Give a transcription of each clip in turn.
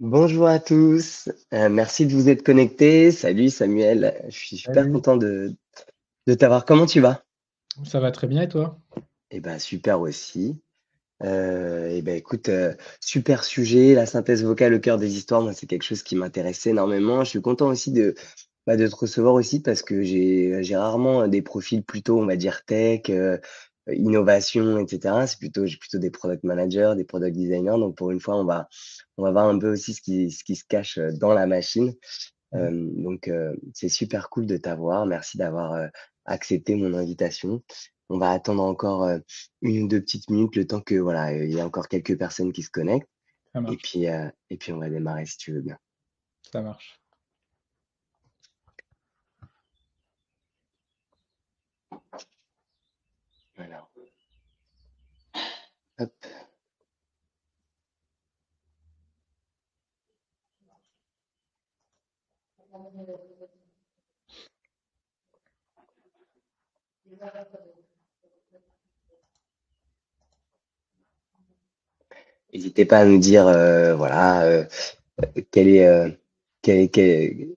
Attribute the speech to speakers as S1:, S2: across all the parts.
S1: Bonjour à tous, merci de vous être connectés. Salut Samuel, je suis super
S2: Salut,
S1: content de t'avoir. Comment tu vas?
S2: ça va très bien et toi?
S1: Eh ben super aussi. Eh ben écoute, super sujet, la synthèse vocale au cœur des histoires. Moi, c'est quelque chose qui m'intéresse énormément. Je suis content aussi de te recevoir aussi parce que j'ai rarement des profils plutôt, on va dire tech, innovation, et cetera. J'ai plutôt des product managers, des product designers. Donc pour une fois, on va voir un peu aussi ce qui se cache dans la machine. C'est super cool de t'avoir. Merci d'avoir, accepté mon invitation. On va attendre encore, 1 ou 2 petites minutes, le temps que voilà, il y a encore quelques personnes qui se connectent
S2: Ça
S1: et
S2: marche,
S1: puis, heu et puis on va démarrer si tu veux bien.
S2: ça marche.
S1: Voilà, hop. N'hésitez pas à nous dire, voilà, quel est, quel est quel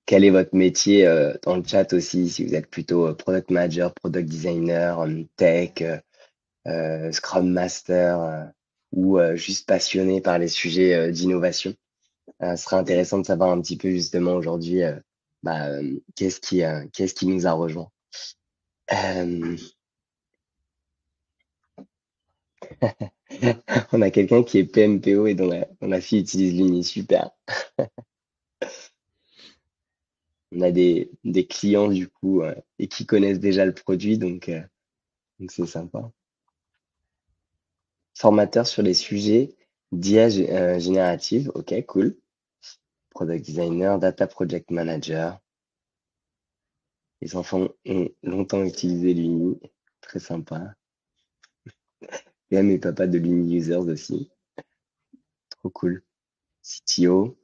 S1: quel est votre métier, dans le chat aussi, si vous êtes plutôt, product manager, product designer, tech, Scrum Master, ou juste passionné par les sujets, d'innovation. Ce serait intéressant de savoir un petit peu justement aujourd'hui, qu'est-ce qui nous a rejoints. Hem, on a quelqu'un qui est PMPO et dont la fille utilise l'Uni, super. On a des clients du coup, et qui connaissent déjà le produit donc c'est sympa. Formateur sur les sujets d'IA générative, OK, cool. Product designer, data project manager. Les enfants ont longtemps utilisé l'Uni, très sympa. Et mes papas de l'Uni users aussi, trop cool. CTO,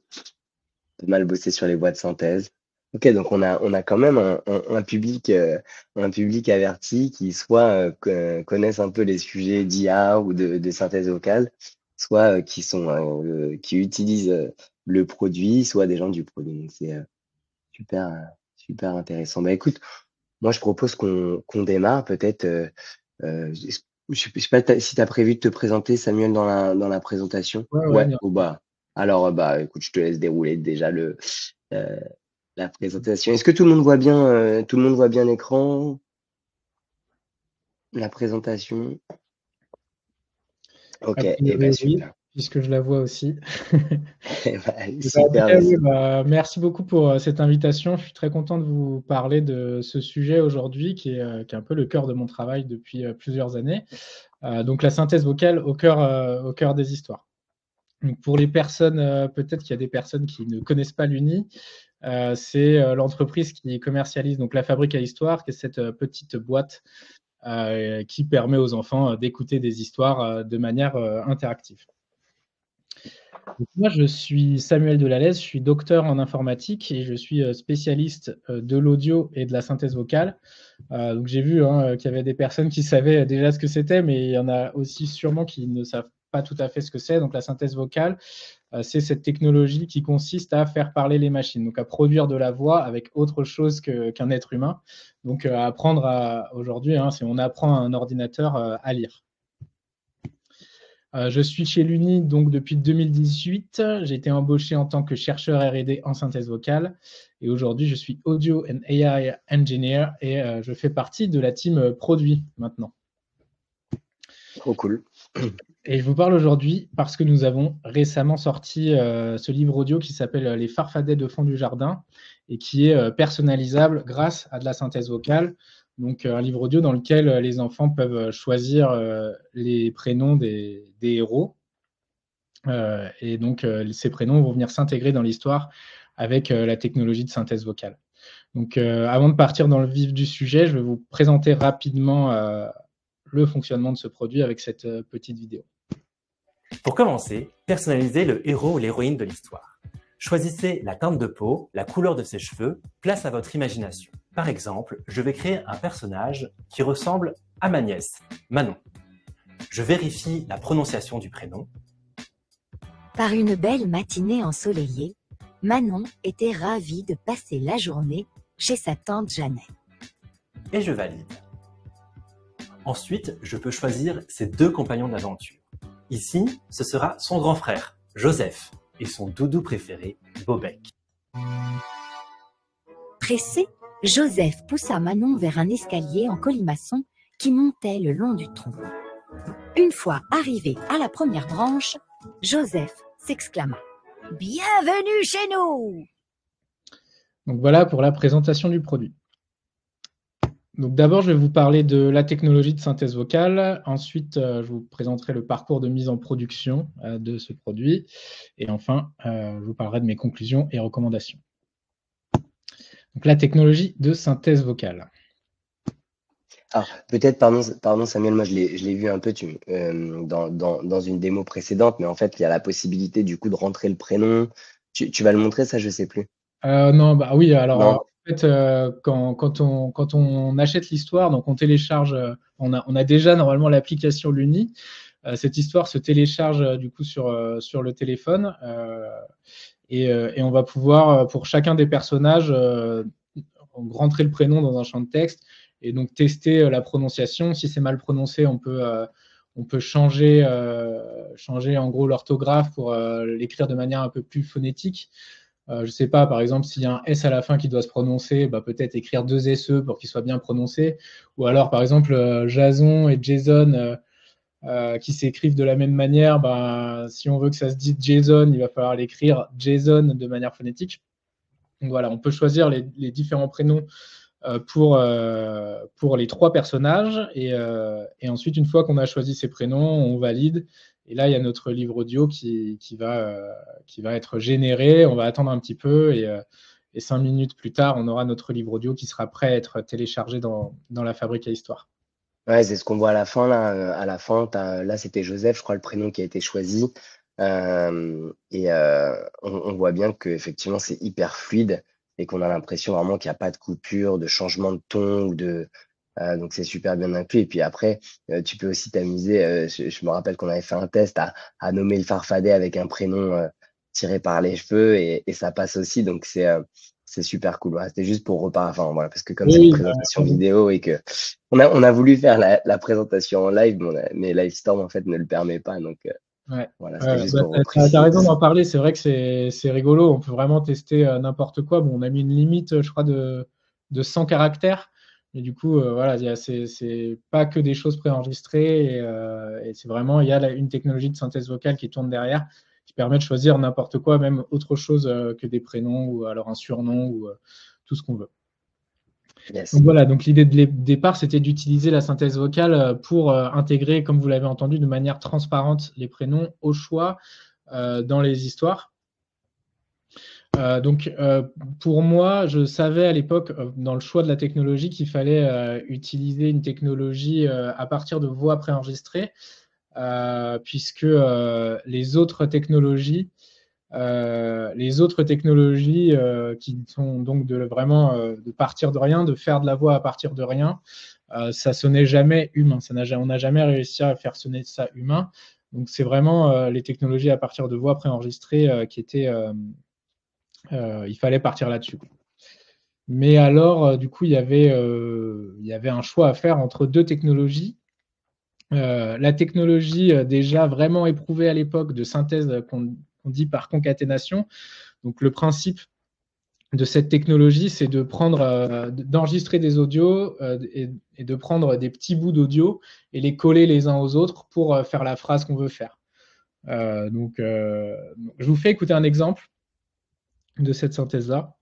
S1: pas mal bossé sur les voies de synthèse. OK, donc on a quand même un public averti qui soit, connaissent un peu les sujets d'IA ou de synthèse vocale, soit, qui utilisent, le produit, soit des gens du produit. Donc c'est, super, super intéressant. Bah, écoute, moi je propose qu'on démarre peut-être, je sais pas si tu as prévu de te présenter Samuel dans la présentation?
S2: Ouais, ouais,
S1: Ouais?
S2: bien
S1: Ou
S2: sûr.
S1: bah, alors, bah, écoute, je te laisse dérouler déjà heu, la présentation. Est-ce que tout le monde voit bien l'écran, la présentation?
S2: A
S1: OK et bah,
S2: priori, oui,
S1: super.
S2: puisque je la vois aussi.
S1: Et bah,
S2: En tout
S1: super,
S2: cas,
S1: bah,
S2: oui,
S1: c'est
S2: merci beaucoup pour cette invitation. Je suis très content de vous parler de ce sujet aujourd'hui qui est un peu le cœur de mon travail depuis plusieurs années. Donc, la synthèse vocale au cœur des histoires. Donc, pour les personnes, peut-être qu'il y a des personnes qui ne connaissent pas l'Uni, c'est l'entreprise qui commercialise donc la fabrique à histoire, qui est cette petite boîte qui permet aux enfants d'écouter des histoires de manière interactive. Donc, moi, je suis Samuel Delallès, je suis docteur en informatique et je suis spécialiste de l'audio et de la synthèse vocale. Donc j'ai vu hein, qu'il y avait des personnes qui savaient déjà ce que c'était, mais il y en a aussi sûrement qui ne savent pas tout à fait ce que c'est. Donc la synthèse vocale, c'est cette technologie qui consiste à faire parler les machines, donc à produire de la voix avec autre chose qu'un être humain. Donc à apprendre aujourd'hui, hein, on apprend à un ordinateur à lire. Je suis chez l'Uni donc depuis 2018. J'ai été embauché en tant que chercheur R&D en synthèse vocale. Et aujourd'hui, je suis Audio and AI Engineer et je fais partie de la team produit maintenant.
S1: trop cool.
S2: Et je vous parle aujourd'hui parce que nous avons récemment sorti ce livre audio qui s'appelle Les farfadets de fond du jardin et qui est personnalisable grâce à de la synthèse vocale. Donc un livre audio dans lequel les enfants peuvent choisir les prénoms des héros. Et donc ces prénoms vont venir s'intégrer dans l'histoire avec la technologie de synthèse vocale. Donc avant de partir dans le vif du sujet, je vais vous présenter rapidement le fonctionnement de ce produit avec cette petite vidéo.
S3: Pour commencer, personnalisez le héros ou l'héroïne de l'histoire. Choisissez la teinte de peau, la couleur de ses cheveux, place à votre imagination. Par exemple, je vais créer un personnage qui ressemble à ma nièce, Manon. Je vérifie la prononciation du prénom.
S4: Par une belle matinée ensoleillée, Manon était ravie de passer la journée chez sa tante Jeannette.
S3: Et je valide. Ensuite, je peux choisir ses 2 compagnons d'aventure. Ici, ce sera son grand frère, Joseph, et son doudou préféré, Bobek.
S4: Pressé, Joseph poussa Manon vers un escalier en colimaçon qui montait le long du tronc. Une fois arrivé à la première branche, Joseph s'exclama « Bienvenue chez nous !»
S2: Donc voilà pour la présentation du produit. Donc d'abord, je vais vous parler de la technologie de synthèse vocale. Ensuite, je vous présenterai le parcours de mise en production de ce produit. Et enfin, je vous parlerai de mes conclusions et recommandations. Donc la technologie de synthèse vocale.
S1: Alors, peut-être, pardon Samuel, moi je l'ai vu un peu dans une démo précédente, mais en fait, il y a la possibilité du coup de rentrer le prénom. Tu vas le montrer, ça, je sais plus.
S2: Non, bah oui, alors
S1: Non.
S2: en fait, quand on achète l'histoire, donc on télécharge, on a déjà normalement l'application Luni. Cette histoire se télécharge du coup sur le téléphone et on va pouvoir, pour chacun des personnages, rentrer le prénom dans un champ de texte et donc tester la prononciation. Si c'est mal prononcé, on peut changer en gros l'orthographe pour l'écrire de manière un peu plus phonétique. Je ne sais pas, par exemple, s'il y a un S à la fin qui doit se prononcer, bah, peut-être écrire 2 SE pour qu'il soit bien prononcé. Ou alors, par exemple, Jason et Jason qui s'écrivent de la même manière, bah, si on veut que ça se dise Jason, il va falloir l'écrire Jason de manière phonétique. Donc voilà, on peut choisir les différents prénoms pour les 3 personnages. Et ensuite, une fois qu'on a choisi ces prénoms, on valide. Et là, il y a notre livre audio qui va être généré. On va attendre un petit peu et 5 minutes plus tard, on aura notre livre audio qui sera prêt à être téléchargé dans la fabrique à histoire.
S1: Ouais, c'est ce qu'on voit à la fin là. À la fin, là, c'était Joseph, je crois, le prénom qui a été choisi. On voit bien que effectivement, c'est hyper fluide et qu'on a l'impression vraiment qu'il n'y a pas de coupure, de changement de ton ou donc c'est super bien inclus. Et puis après, tu peux aussi t'amuser. Je me rappelle qu'on avait fait un test à nommer le farfadet avec un prénom tiré par les cheveux et ça passe aussi. Donc c'est super cool. Voilà, c'était juste pour reparler. Enfin voilà, parce que comme c'est une présentation vidéo et que on a voulu faire la présentation en live, mais Livestorm en fait ne le permet pas. Donc
S2: ouais.
S1: Voilà, c'était juste pour
S2: tu as raison d'en parler. C'est vrai que c'est rigolo. On peut vraiment tester n'importe quoi. Bon, on a mis une limite, je crois, de 100 caractères. Et du coup, voilà, c'est pas que des choses préenregistrées. Et c'est vraiment, il y a une technologie de synthèse vocale qui tourne derrière, qui permet de choisir n'importe quoi, même autre chose que des prénoms ou alors un surnom ou tout ce qu'on veut.
S1: Yes.
S2: Donc voilà, donc l'idée de départ, c'était d'utiliser la synthèse vocale pour intégrer, comme vous l'avez entendu, de manière transparente les prénoms au choix dans les histoires. Donc pour moi, je savais à l'époque, dans le choix de la technologie, qu'il fallait utiliser une technologie à partir de voix préenregistrées, puisque les autres technologies qui sont donc de partir de rien, de faire de la voix à partir de rien, ça sonnait jamais humain. On n'a jamais réussi à faire sonner ça humain. Donc c'est vraiment les technologies à partir de voix préenregistrées qui étaient... il fallait partir là-dessus. Mais alors, du coup, il y avait un choix à faire entre 2 technologies. La technologie déjà vraiment éprouvée à l'époque de synthèse qu'on dit par concaténation. Donc, le principe de cette technologie, c'est d'enregistrer des audios et de prendre des petits bouts d'audio et les coller les uns aux autres pour faire la phrase qu'on veut faire. Donc, je vous fais écouter un exemple de cette synthèse-là.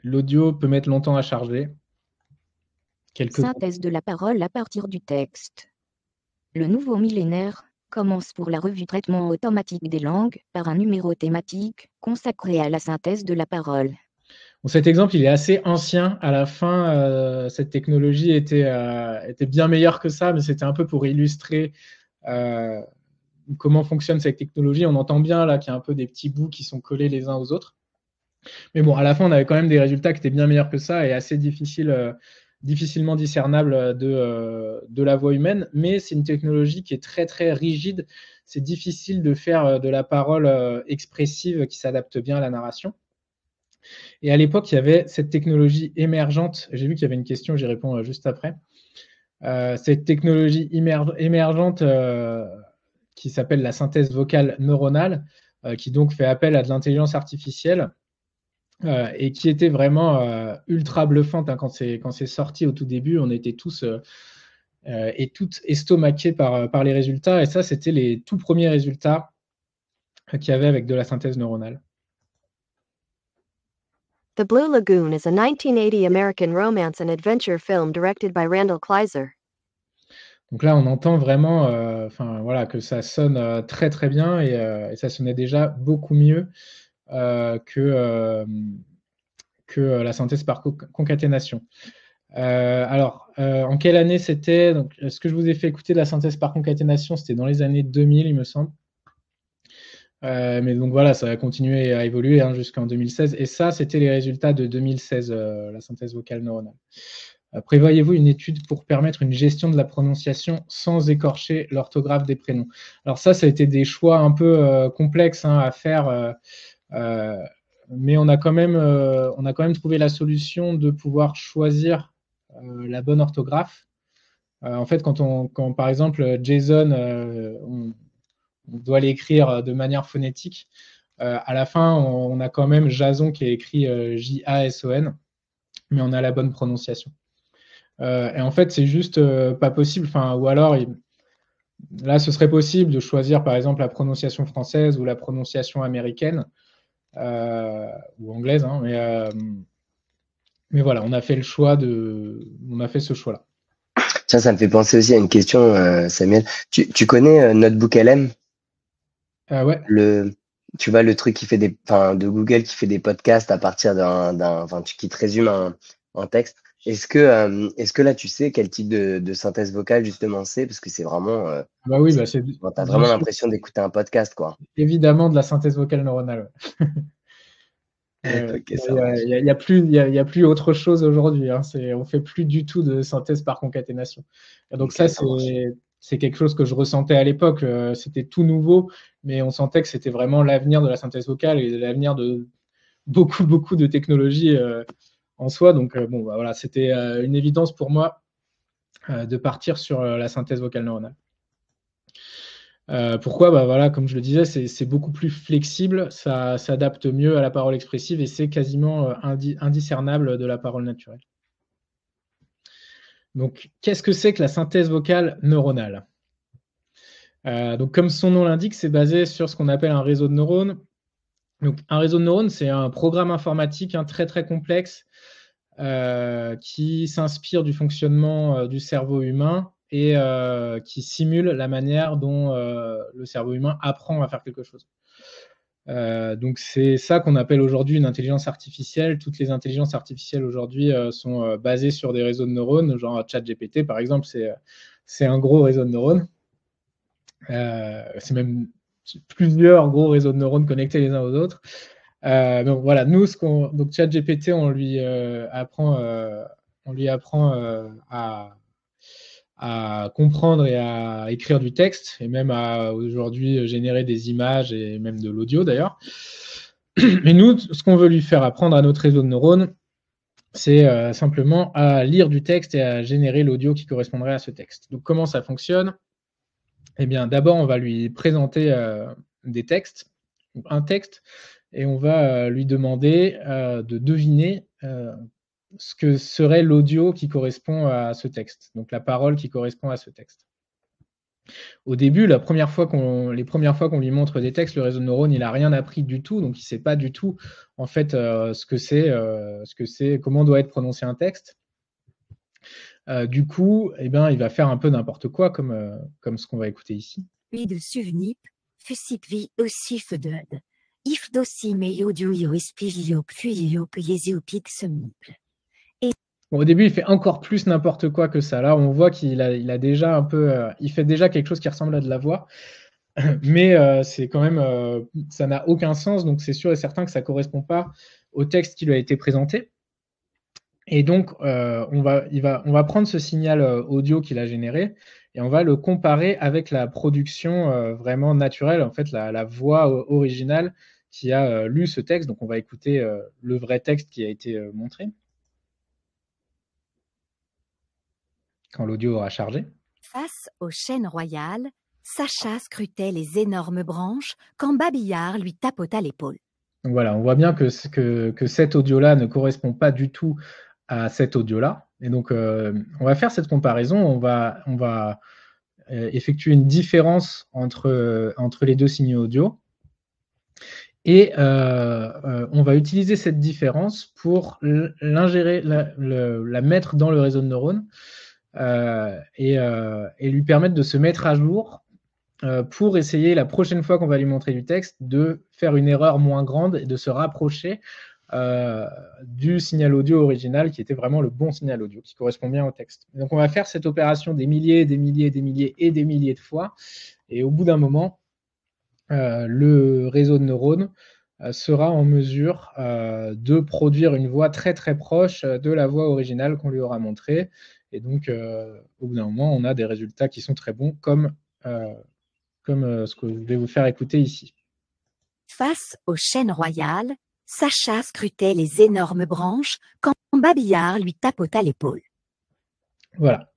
S2: L'audio peut mettre longtemps à charger.
S5: Synthèse de la parole à partir du texte. Le nouveau millénaire commence pour la revue Traitement automatique des langues par un numéro thématique consacré à la synthèse de la parole.
S2: Bon, cet exemple, il est assez ancien. À la fin, cette technologie était bien meilleure que ça, mais c'était un peu pour illustrer comment fonctionne cette technologie. On entend bien là qu'il y a un peu des petits bouts qui sont collés les uns aux autres. Mais bon, à la fin, on avait quand même des résultats qui étaient bien meilleurs que ça et assez difficiles difficilement discernable de la voix humaine, mais c'est une technologie qui est très très rigide. C'est difficile de faire de la parole expressive qui s'adapte bien à la narration. Et à l'époque, il y avait cette technologie émergente. J'ai vu qu'il y avait une question, j'y réponds juste après. Cette technologie émergente qui s'appelle la synthèse vocale neuronale, qui donc fait appel à de l'intelligence artificielle et qui était vraiment ultra bluffante hein, quand c'est sorti au tout début. On était tous et toutes estomaqués par les résultats. Et ça, c'était les tout premiers résultats qu'il y avait avec de la synthèse neuronale.
S6: The Blue Lagoon is a 1980 American romance and adventure film directed by Randall Kleiser.
S2: Donc là, on entend vraiment voilà, que ça sonne très très bien et ça sonnait déjà beaucoup mieux que la synthèse par concaténation. Alors, en quelle année c'était? Donc, ce que je vous ai fait écouter de la synthèse par concaténation, c'était dans les années 2000, il me semble. Mais donc voilà, ça a continué à évoluer hein, jusqu'en 2016. Et ça, c'était les résultats de 2016, la synthèse vocale neuronale. Prévoyez-vous une étude pour permettre une gestion de la prononciation sans écorcher l'orthographe des prénoms? Alors ça a été des choix un peu complexes hein, à faire, mais on a quand même trouvé la solution de pouvoir choisir la bonne orthographe. En fait, quand par exemple Jason, on doit l'écrire de manière phonétique, à la fin, on a quand même Jason qui est écrit J-A-S-O-N, mais on a la bonne prononciation. Et en fait, c'est juste pas possible. Ou alors, là, ce serait possible de choisir, par exemple, la prononciation française ou la prononciation américaine ou anglaise. Hein, mais voilà, on a fait ce choix-là.
S1: Tiens, ça me fait penser aussi à une question, Samuel. Tu connais NotebookLM?
S2: Ouais.
S1: Tu vois le truc de Google qui fait des podcasts à partir qui te résume un texte. Est-ce que là, tu sais quel type de synthèse vocale, justement, c'est? Parce que c'est vraiment...
S2: bah oui,
S1: t'as vraiment l'impression d'écouter un podcast, quoi.
S2: Évidemment, de la synthèse vocale neuronale.
S1: Okay,
S2: il n'y a plus autre chose aujourd'hui. Hein. On ne fait plus du tout de synthèse par concaténation. Et donc ça, c'est quelque chose que je ressentais à l'époque. C'était tout nouveau, mais on sentait que c'était vraiment l'avenir de la synthèse vocale et l'avenir de beaucoup, beaucoup de technologies en soi. Donc voilà, c'était une évidence pour moi de partir sur la synthèse vocale neuronale. Pourquoi? Voilà, comme je le disais, c'est beaucoup plus flexible, ça s'adapte mieux à la parole expressive et c'est quasiment indiscernable de la parole naturelle. Donc, qu'est-ce que c'est que la synthèse vocale neuronale? Donc, comme son nom l'indique, c'est basé sur ce qu'on appelle un réseau de neurones. Donc, un réseau de neurones, c'est un programme informatique très très complexe qui s'inspire du fonctionnement du cerveau humain et qui simule la manière dont le cerveau humain apprend à faire quelque chose. Donc c'est ça qu'on appelle aujourd'hui une intelligence artificielle. Toutes les intelligences artificielles aujourd'hui sont basées sur des réseaux de neurones, genre ChatGPT par exemple, c'est un gros réseau de neurones. C'est même plusieurs gros réseaux de neurones connectés les uns aux autres. Donc voilà, nous, donc ChatGPT, on lui apprend à comprendre et à écrire du texte, et même à aujourd'hui générer des images et même de l'audio d'ailleurs. Mais nous, ce qu'on veut lui faire apprendre à notre réseau de neurones, c'est simplement à lire du texte et à générer l'audio qui correspondrait à ce texte. Donc comment ça fonctionne? Eh bien, d'abord, on va lui présenter des textes, un texte, et on va lui demander de deviner ce que serait l'audio qui correspond à ce texte, donc la parole qui correspond à ce texte. Au début, les premières fois qu'on lui montre des textes, le réseau de neurones, il n'a rien appris du tout, donc il ne sait pas du tout en fait ce que c'est, comment doit être prononcé un texte. Du coup, il va faire un peu n'importe quoi, comme ce qu'on va écouter ici.
S4: Puis de suvenip, fusit vi aussi feded. If dossi meio duio espigio pfuio puyesio pixemniple.
S2: Bon, au début, il fait encore plus n'importe quoi que ça. Là, on voit qu'il a déjà un peu, il fait déjà quelque chose qui ressemble à de la voix, mais c'est quand même, ça n'a aucun sens. Donc, c'est sûr et certain que ça ne correspond pas au texte qui lui a été présenté. Et donc, on va prendre ce signal audio qu'il a généré et on va le comparer avec la production vraiment naturelle, en fait, la voix originale qui a lu ce texte. Donc, on va écouter le vrai texte qui a été montré quand l'audio aura chargé.
S4: Face au chêne royal, Sacha scrutait les énormes branches quand Babillard lui tapota l'épaule.
S2: Donc voilà, on voit bien que cet audio-là ne correspond pas du tout à cet audio-là. Et donc, on va faire cette comparaison. On va effectuer une différence entre les deux signaux audio. Et on va utiliser cette différence pour l'ingérer, la mettre dans le réseau de neurones et lui permettre de se mettre à jour pour essayer, la prochaine fois qu'on va lui montrer du texte, de faire une erreur moins grande et de se rapprocher du signal audio original qui était vraiment le bon signal audio, qui correspond bien au texte. Donc on va faire cette opération des milliers, des milliers, des milliers et des milliers de fois. Et au bout d'un moment, le réseau de neurones sera en mesure de produire une voix très très proche de la voix originale qu'on lui aura montrée. Et donc, au bout d'un moment, on a des résultats qui sont très bons, comme ce que je vais vous faire écouter ici.
S4: Face au chêne royal, Sacha scrutait les énormes branches quand Babillard lui tapota l'épaule.
S2: Voilà.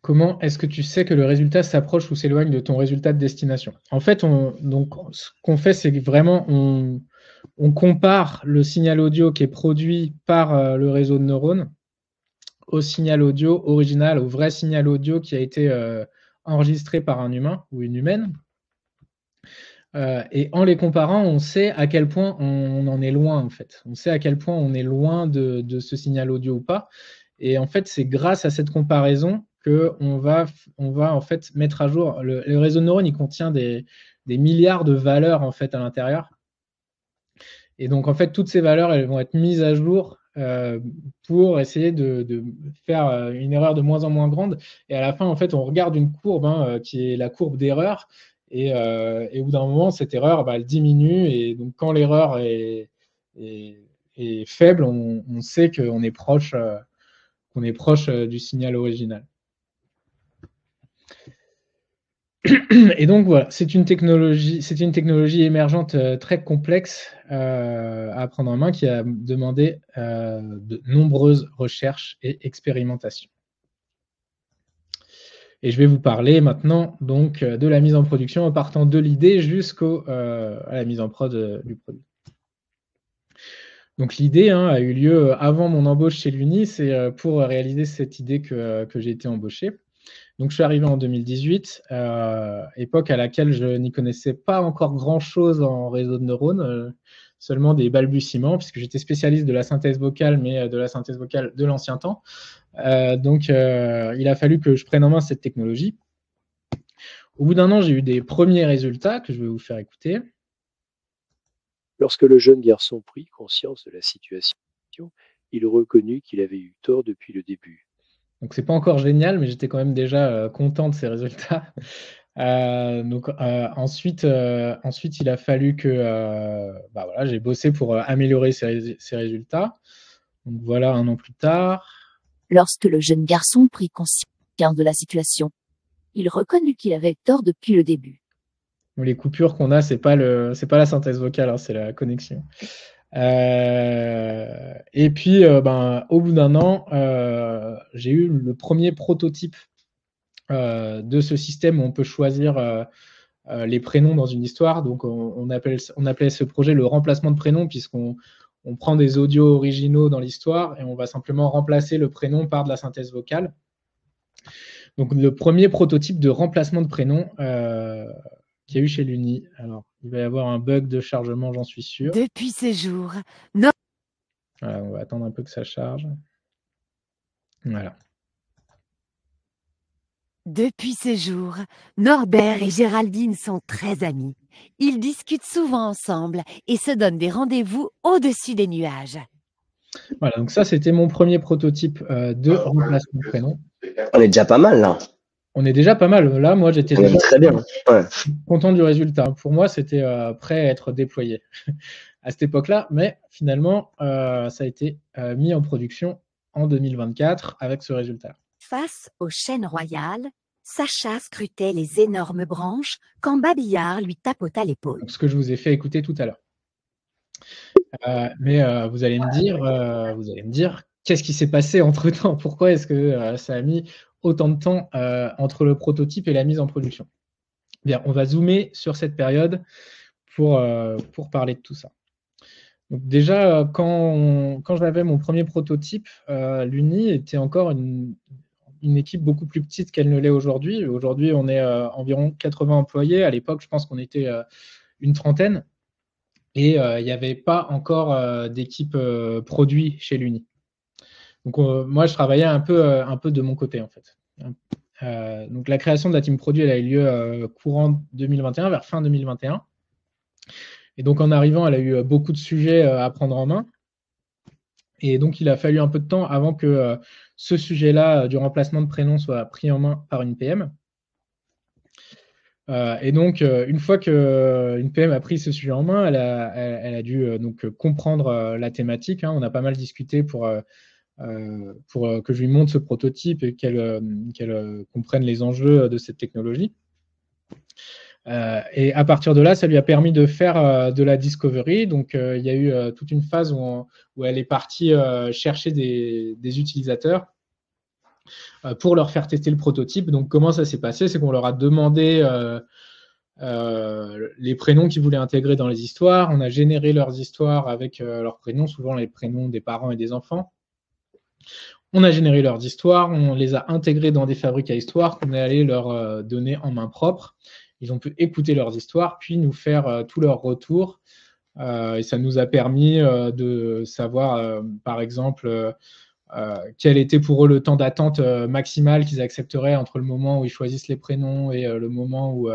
S2: Comment est-ce que tu sais que le résultat s'approche ou s'éloigne de ton résultat de destination? En fait, donc, ce qu'on fait, c'est que vraiment, on compare le signal audio qui est produit par le réseau de neurones au signal audio original, au vrai signal audio qui a été enregistré par un humain ou une humaine. Et en les comparant, on sait à quel point on en est loin, en fait. On sait à quel point on est loin de ce signal audio ou pas. Et en fait, c'est grâce à cette comparaison qu'on va en fait mettre à jour. Le réseau de neurones, il contient des milliards de valeurs en fait à l'intérieur. Et donc, en fait, toutes ces valeurs, elles vont être mises à jour pour essayer de faire une erreur de moins en moins grande. Et à la fin, en fait, on regarde une courbe qui est la courbe d'erreur. Et au bout d'un moment, cette erreur, elle diminue. Et donc, quand l'erreur est faible, on sait qu'on est proche du signal original. Et donc voilà, c'est une technologie émergente très complexe à prendre en main qui a demandé de nombreuses recherches et expérimentations. Et je vais vous parler maintenant donc de la mise en production en partant de l'idée jusqu'à la mise en prod du produit. Donc l'idée a eu lieu avant mon embauche chez l'Uni, c'est pour réaliser cette idée que j'ai été embauché. Donc je suis arrivé en 2018, époque à laquelle je n'y connaissais pas encore grand-chose en réseau de neurones, seulement des balbutiements, puisque j'étais spécialiste de la synthèse vocale, mais de la synthèse vocale de l'ancien temps. Donc il a fallu que je prenne en main cette technologie. Au bout d'un an, j'ai eu des premiers résultats que je vais vous faire écouter.
S7: Lorsque le jeune garçon prit conscience de la situation, il reconnut qu'il avait eu tort depuis le début.
S2: Donc, c'est pas encore génial, mais j'étais quand même déjà content de ces résultats. Ensuite, il a fallu que voilà, j'ai bossé pour améliorer ces résultats. Donc, voilà, un an plus tard.
S8: Lorsque le jeune garçon prit conscience de la situation, il reconnut qu'il avait tort depuis le début.
S2: Les coupures qu'on a, c'est pas la synthèse vocale, c'est la connexion. Et puis, au bout d'un an, j'ai eu le premier prototype de ce système où on peut choisir les prénoms dans une histoire. Donc, on appelait ce projet le remplacement de prénom, puisqu'on prend des audios originaux dans l'histoire et on va simplement remplacer le prénom par de la synthèse vocale. Donc, le premier prototype de remplacement de prénom qu'il y a eu chez l'Uni. Alors, il va y avoir un bug de chargement, j'en suis sûr.
S4: Depuis ces jours,
S2: Voilà, on va attendre un peu que ça charge. Voilà.
S4: Depuis ces jours, Norbert et Géraldine sont très amis. Ils discutent souvent ensemble et se donnent des rendez-vous au-dessus des nuages.
S2: Voilà, donc ça, c'était mon premier prototype de remplacement de prénom.
S1: On est déjà pas mal, là.
S2: On est déjà pas mal. Là, moi, j'étais
S1: déjà
S2: très
S1: bien. Ouais.
S2: Content du résultat. Pour moi, c'était prêt à être déployé. à cette époque-là, mais finalement, ça a été mis en production en 2024 avec ce résultat.
S4: Face aux chênes royales, Sacha scrutait les énormes branches quand Babillard lui tapota l'épaule.
S2: Donc, ce que je vous ai fait écouter tout à l'heure. Mais vous allez me dire, qu'est-ce qui s'est passé entre-temps? Pourquoi est-ce que ça a mis autant de temps entre le prototype et la mise en production? Bien, on va zoomer sur cette période pour parler de tout ça. Donc déjà, quand j'avais mon premier prototype, l'Uni était encore une équipe beaucoup plus petite qu'elle ne l'est aujourd'hui. Aujourd'hui, on est environ 80 employés. À l'époque, je pense qu'on était une trentaine. Et il n'y avait pas encore d'équipe produit chez l'Uni. Donc moi, je travaillais un peu de mon côté, en fait. Donc la création de la team produit, elle a eu lieu courant 2021, vers fin 2021. Et donc en arrivant, elle a eu beaucoup de sujets à prendre en main. Et donc il a fallu un peu de temps avant que ce sujet-là du remplacement de prénom soit pris en main par une PM. Et donc, une fois qu'une PM a pris ce sujet en main, elle a dû donc comprendre la thématique. Hein. On a pas mal discuté pour que je lui montre ce prototype et qu'elle comprenne les enjeux de cette technologie. Et à partir de là, ça lui a permis de faire de la discovery. Donc, il y a eu toute une phase où elle est partie chercher des utilisateurs pour leur faire tester le prototype. Donc, comment ça s'est passé? C'est qu'on leur a demandé les prénoms qu'ils voulaient intégrer dans les histoires. On a généré leurs histoires avec leurs prénoms, souvent les prénoms des parents et des enfants. On a généré leurs histoires, on les a intégrés dans des fabriques à histoires qu'on est allé leur donner en main propre. Ils ont pu écouter leurs histoires, puis nous faire tous leurs retours. Et ça nous a permis de savoir, par exemple, quel était pour eux le temps d'attente maximal qu'ils accepteraient entre le moment où ils choisissent les prénoms et le moment où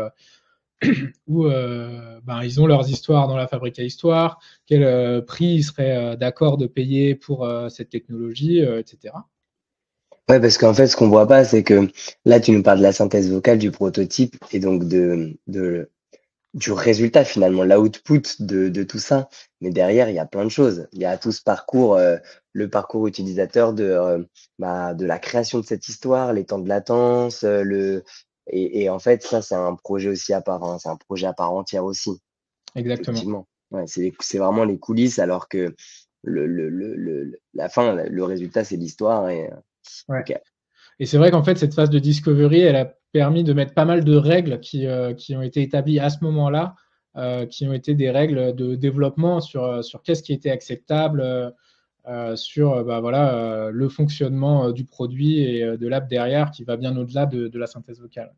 S2: ils ont leurs histoires dans la fabrique à histoire, quel prix ils seraient d'accord de payer pour cette technologie, etc.
S1: Ouais, parce qu'en fait, ce qu'on voit pas, c'est que là, tu nous parles de la synthèse vocale, du prototype et donc du résultat finalement, l'output de tout ça. Mais derrière, il y a plein de choses. Il y a tout ce parcours, le parcours utilisateur de la création de cette histoire, les temps de latence, et en fait, ça, c'est un projet aussi à part, hein, c'est un projet à part entière aussi.
S2: Exactement.
S1: Effectivement. Ouais, c'est vraiment les coulisses, alors que la fin, le résultat, c'est l'histoire. Et,
S2: Ouais.
S1: ok.
S2: Et c'est vrai qu'en fait, cette phase de discovery, elle a permis de mettre pas mal de règles qui ont été établies à ce moment-là, qui ont été des règles de développement sur qu'est-ce qui était acceptable, sur le fonctionnement du produit et de l'app derrière, qui va bien au-delà de la synthèse vocale.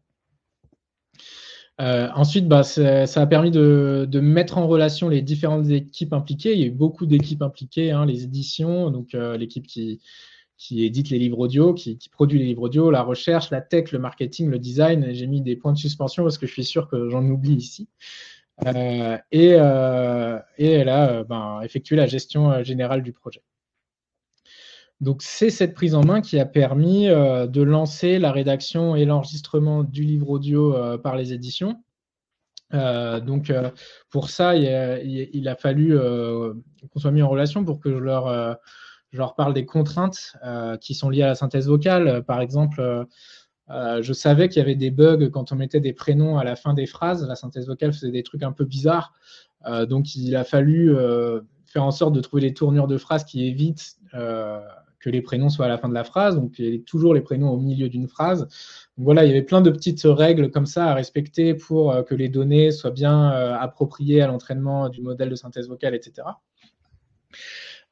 S2: Ensuite, ça a permis de mettre en relation les différentes équipes impliquées. Il y a eu beaucoup d'équipes impliquées, hein, les éditions, donc l'équipe qui édite les livres audio, qui produit les livres audio, la recherche, la tech, le marketing, le design. J'ai mis des points de suspension parce que je suis sûr que j'en oublie ici. Et elle a effectué la gestion générale du projet. Donc, c'est cette prise en main qui a permis de lancer la rédaction et l'enregistrement du livre audio par les éditions. Donc, pour ça, il a fallu qu'on soit mis en relation pour que je leur parle des contraintes qui sont liées à la synthèse vocale. Par exemple, je savais qu'il y avait des bugs quand on mettait des prénoms à la fin des phrases. La synthèse vocale faisait des trucs un peu bizarres. Donc, il a fallu faire en sorte de trouver des tournures de phrases qui évitent que les prénoms soient à la fin de la phrase. Donc, il y a toujours les prénoms au milieu d'une phrase. Donc, voilà, il y avait plein de petites règles comme ça à respecter pour que les données soient bien appropriées à l'entraînement du modèle de synthèse vocale, etc.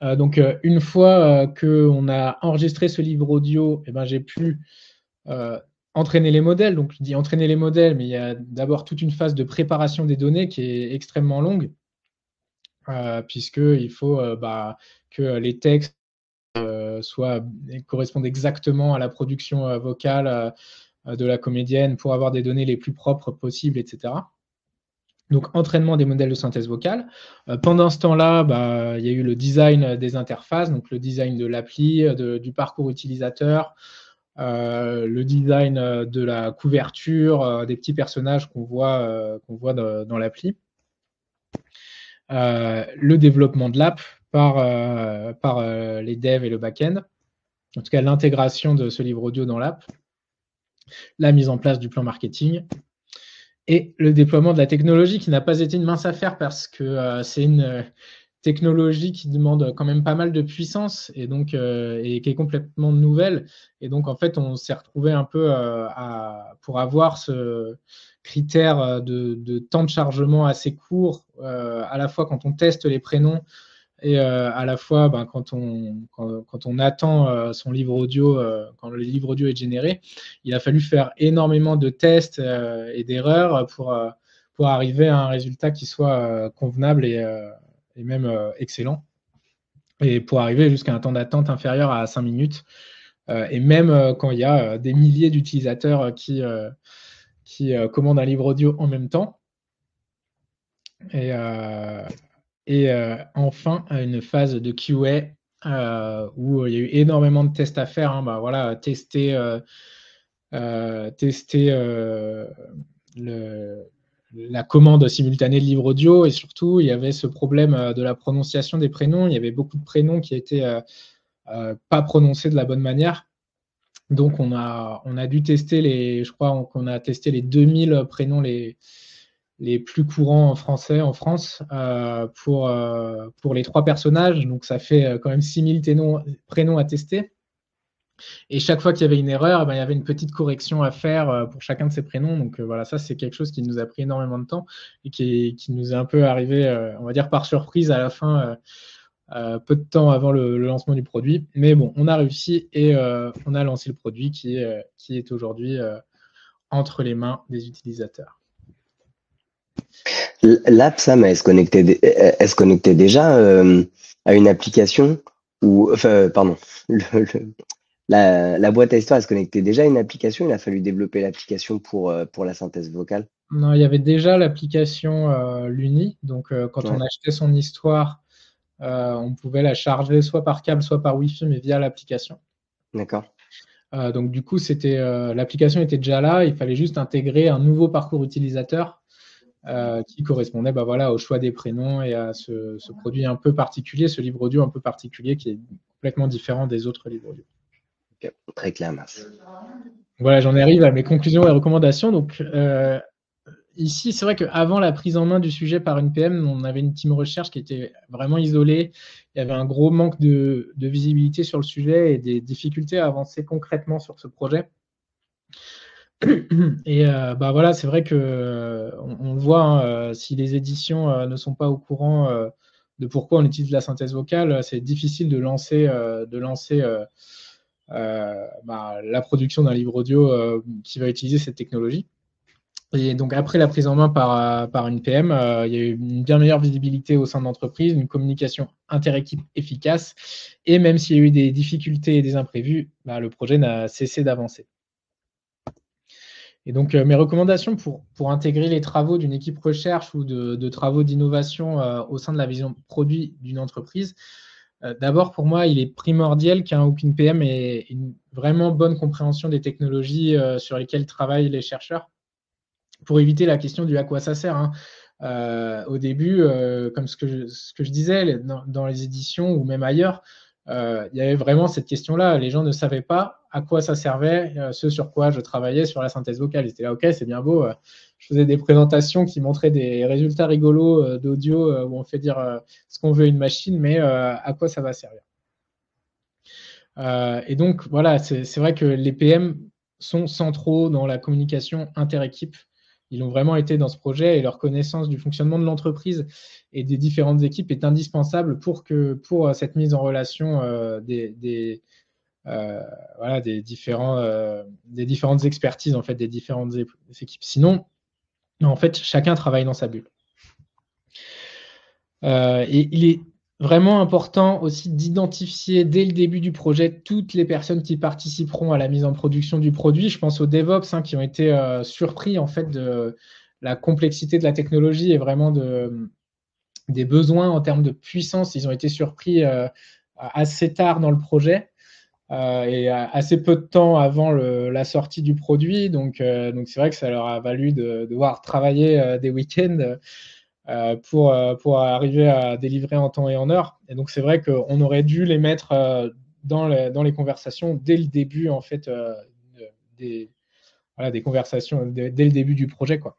S2: Donc, une fois qu'on a enregistré ce livre audio, j'ai pu entraîner les modèles. Donc, je dis entraîner les modèles, mais il y a d'abord toute une phase de préparation des données qui est extrêmement longue, puisqu'il faut que les textes correspondent exactement à la production vocale de la comédienne pour avoir des données les plus propres possibles, etc. Donc, entraînement des modèles de synthèse vocale. Pendant ce temps-là, il y a eu le design des interfaces, donc le design de l'appli, du parcours utilisateur, le design de la couverture, des petits personnages qu'on voit dans l'appli. le développement de l'app par les devs et le back-end, en tout cas l'intégration de ce livre audio dans l'app, la mise en place du plan marketing et le déploiement de la technologie qui n'a pas été une mince affaire parce que c'est une technologie qui demande quand même pas mal de puissance et donc et qui est complètement nouvelle. Et donc en fait, on s'est retrouvé un peu pour avoir ce critère de temps de chargement assez court, à la fois quand on teste les prénoms et à la fois quand on attend son livre audio, quand le livre audio est généré, il a fallu faire énormément de tests et d'erreurs pour arriver à un résultat qui soit convenable et même excellent, et pour arriver jusqu'à un temps d'attente inférieur à 5 minutes, et même quand il y a des milliers d'utilisateurs qui commandent un livre audio en même temps. Et enfin, une phase de QA où il y a eu énormément de tests à faire. Voilà, tester la commande simultanée de livre audio, et surtout, il y avait ce problème de la prononciation des prénoms. Il y avait beaucoup de prénoms qui étaient pas prononcés de la bonne manière. Donc, on a dû tester je crois qu'on a testé les 2000 prénoms les plus courants en français en France pour les 3 personnages. Donc, ça fait quand même 6000 prénoms à tester. Et chaque fois qu'il y avait une erreur, il y avait une petite correction à faire pour chacun de ces prénoms. Donc, voilà, ça, c'est quelque chose qui nous a pris énormément de temps et qui nous est un peu arrivé, on va dire, par surprise à la fin, peu de temps avant le lancement du produit. Mais bon, on a réussi et on a lancé le produit qui est aujourd'hui entre les mains des utilisateurs.
S1: L'app, Sam, elle se connectait déjà à une application ou, enfin, pardon, la boîte à histoire, elle se connectait déjà à une application. Il a fallu développer l'application pour la synthèse vocale.
S2: Non, il y avait déjà l'application Luni. Donc, quand on achetait son histoire, on pouvait la charger soit par câble, soit par Wi-Fi, mais via l'application.
S1: D'accord.
S2: Donc, du coup, l'application était déjà là. Il fallait juste intégrer un nouveau parcours utilisateur qui correspondait voilà, au choix des prénoms et à ce produit un peu particulier, ce livre audio un peu particulier qui est complètement différent des autres livres audio.
S1: Okay. Très clair, merci.
S2: Voilà, j'en arrive à mes conclusions et recommandations. Donc, ici, c'est vrai qu'avant la prise en main du sujet par une PM, on avait une team recherche qui était vraiment isolée. Il y avait un gros manque de visibilité sur le sujet et des difficultés à avancer concrètement sur ce projet. Et voilà, c'est vrai que on le voit, si les éditions ne sont pas au courant de pourquoi on utilise la synthèse vocale, c'est difficile de lancer la production d'un livre audio qui va utiliser cette technologie. Et donc, après la prise en main par une PM, il y a eu une bien meilleure visibilité au sein de l'entreprise, une communication interéquipe efficace, et même s'il y a eu des difficultés et des imprévus, le projet n'a cessé d'avancer. Et donc, mes recommandations pour intégrer les travaux d'une équipe recherche ou de travaux d'innovation au sein de la vision produit d'une entreprise, d'abord, pour moi, il est primordial qu'un ou qu'une PM ait une vraiment bonne compréhension des technologies sur lesquelles travaillent les chercheurs, pour éviter la question du à quoi ça sert. Au début, comme ce que je disais, dans les éditions ou même ailleurs, il y avait vraiment cette question-là. Les gens ne savaient pas à quoi ça servait, ce sur quoi je travaillais sur la synthèse vocale. Ils étaient là, ok, c'est bien beau. Je faisais des présentations qui montraient des résultats rigolos d'audio où on fait dire ce qu'on veut à une machine, mais à quoi ça va servir. Et donc, voilà, c'est vrai que les PM sont centraux dans la communication interéquipe. Ils ont vraiment été dans ce projet et leur connaissance du fonctionnement de l'entreprise et des différentes équipes est indispensable pour cette mise en relation des différentes expertises en fait, des différentes équipes. Sinon, en fait, chacun travaille dans sa bulle. Et il est vraiment important aussi d'identifier dès le début du projet toutes les personnes qui participeront à la mise en production du produit. Je pense aux DevOps qui ont été surpris en fait de la complexité de la technologie et vraiment des besoins en termes de puissance. Ils ont été surpris assez tard dans le projet et assez peu de temps avant la sortie du produit. Donc c'est vrai que ça leur a valu de devoir travailler des week-ends pour arriver à délivrer en temps et en heure. Et donc, c'est vrai qu'on aurait dû les mettre dans les conversations dès le début, en fait, des conversations, dès le début du projet, quoi,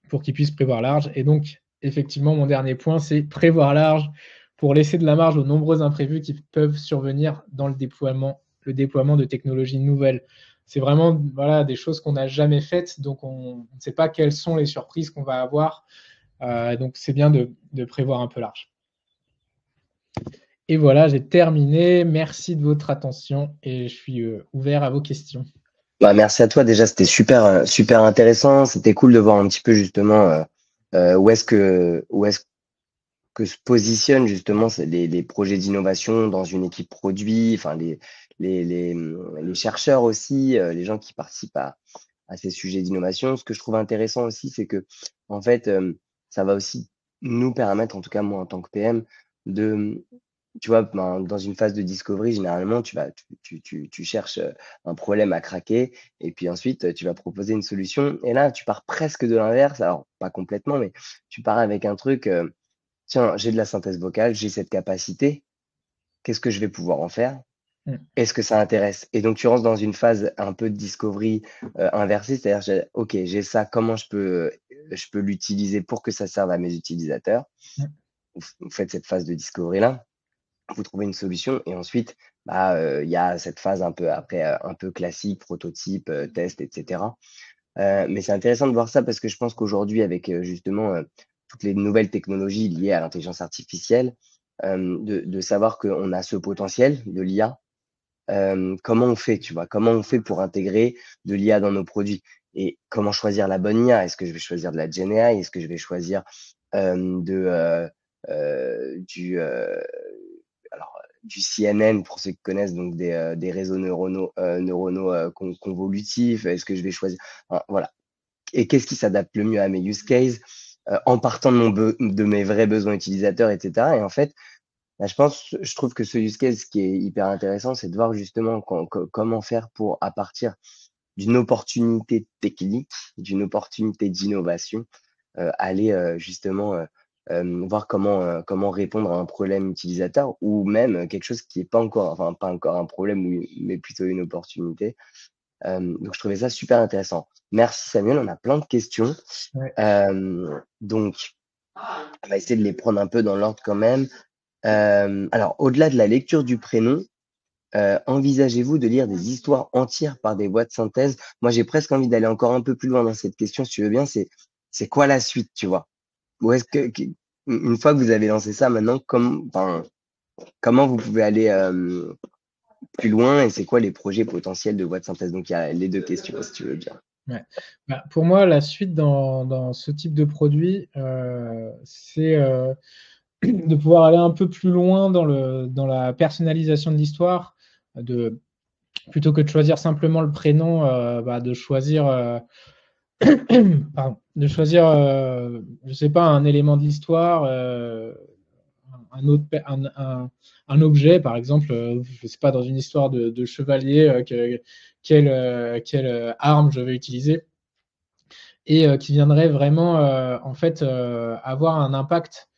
S2: pour qu'ils puissent prévoir large. Et donc, effectivement, mon dernier point, c'est prévoir large pour laisser de la marge aux nombreux imprévus qui peuvent survenir dans le déploiement de technologies nouvelles. C'est vraiment des choses qu'on n'a jamais faites, donc on ne sait pas quelles sont les surprises qu'on va avoir. Donc, c'est bien de prévoir un peu large. Et voilà, j'ai terminé. Merci de votre attention et je suis ouvert à vos questions.
S1: Bah, merci à toi. Déjà, c'était super, super intéressant. C'était cool de voir un petit peu justement où est-ce que se positionnent justement les projets d'innovation dans une équipe produit, enfin les chercheurs aussi, les gens qui participent à ces sujets d'innovation. Ce que je trouve intéressant aussi, c'est que en fait, ça va aussi nous permettre, en tout cas moi en tant que PM, tu vois, dans une phase de discovery, généralement, tu cherches un problème à craquer et puis ensuite, tu vas proposer une solution. Et là, tu pars presque de l'inverse. Alors, pas complètement, mais tu pars avec un truc, tiens, j'ai de la synthèse vocale, j'ai cette capacité. Qu'est-ce que je vais pouvoir en faire? Est-ce que ça intéresse? Et donc, tu rentres dans une phase un peu de discovery inversée, c'est-à-dire, OK, j'ai ça, comment je peux l'utiliser pour que ça serve à mes utilisateurs? Vous faites cette phase de discovery-là, vous trouvez une solution et ensuite, il y a cette phase un peu après, un peu classique, prototype, test, etc. Mais c'est intéressant de voir ça parce que je pense qu'aujourd'hui, avec justement toutes les nouvelles technologies liées à l'intelligence artificielle, de savoir qu'on a ce potentiel de l'IA, comment on fait, tu vois? Comment on fait pour intégrer de l'IA dans nos produits? Et comment choisir la bonne IA? Est-ce que je vais choisir de la Gen AI? Est-ce que je vais choisir du CNN pour ceux qui connaissent, donc des réseaux neuronaux convolutifs? Est-ce que je vais choisir? Enfin, voilà. Et qu'est-ce qui s'adapte le mieux à mes use cases en partant de mes vrais besoins utilisateurs, etc. Et en fait, je trouve que ce use case qui est hyper intéressant, c'est de voir justement comment faire pour, à partir d'une opportunité technique, d'une opportunité d'innovation, aller justement voir comment répondre à un problème utilisateur ou même quelque chose qui est pas encore un problème, mais plutôt une opportunité. Donc je trouvais ça super intéressant. Merci Samuel, on a plein de questions.
S2: Ouais.
S1: Donc, on va essayer de les prendre un peu dans l'ordre quand même. Alors, au-delà de la lecture du prénom, envisagez-vous de lire des histoires entières par des voix de synthèse? Moi, j'ai presque envie d'aller encore un peu plus loin dans cette question, si tu veux bien. C'est quoi la suite, tu vois? Ou est-ce une fois que vous avez lancé ça, maintenant, comment vous pouvez aller plus loin et c'est quoi les projets potentiels de voix de synthèse? Donc, il y a les deux questions, si tu veux bien.
S2: Ouais. Pour moi, la suite dans ce type de produit, c'est de pouvoir aller un peu plus loin dans la personnalisation de l'histoire, plutôt que de choisir simplement le prénom, de choisir, je sais pas, un élément de l'histoire, un objet, par exemple, je sais pas, dans une histoire de chevalier, quelle arme je vais utiliser, et qui viendrait vraiment en fait avoir un impact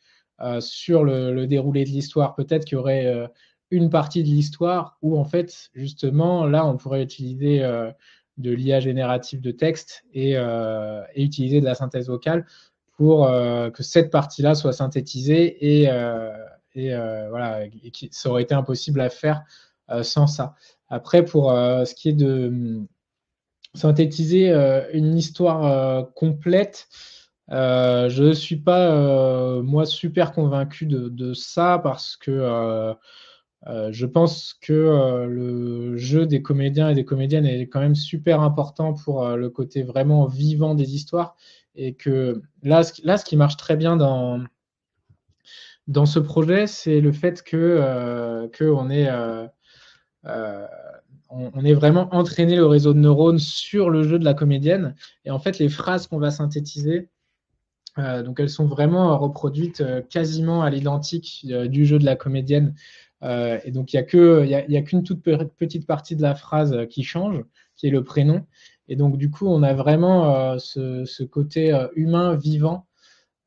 S2: sur le déroulé de l'histoire. Peut-être qu'il y aurait une partie de l'histoire où en fait justement là on pourrait utiliser de l'IA générative de texte et utiliser de la synthèse vocale pour que cette partie-là soit synthétisée et voilà, et ça aurait été impossible à faire sans ça. Après, pour ce qui est de synthétiser une histoire complète, je ne suis pas, moi, super convaincu de ça parce que je pense que le jeu des comédiens et des comédiennes est quand même super important pour le côté vraiment vivant des histoires. Et que là, ce qui marche très bien dans ce projet, c'est le fait qu'on ait vraiment entraîné le réseau de neurones sur le jeu de la comédienne. Et en fait, les phrases qu'on va synthétiser, donc elles sont vraiment reproduites quasiment à l'identique du jeu de la comédienne. Et donc, il n'y a qu'une toute petite partie de la phrase qui change, qui est le prénom. Et donc, du coup, on a vraiment ce côté humain, vivant,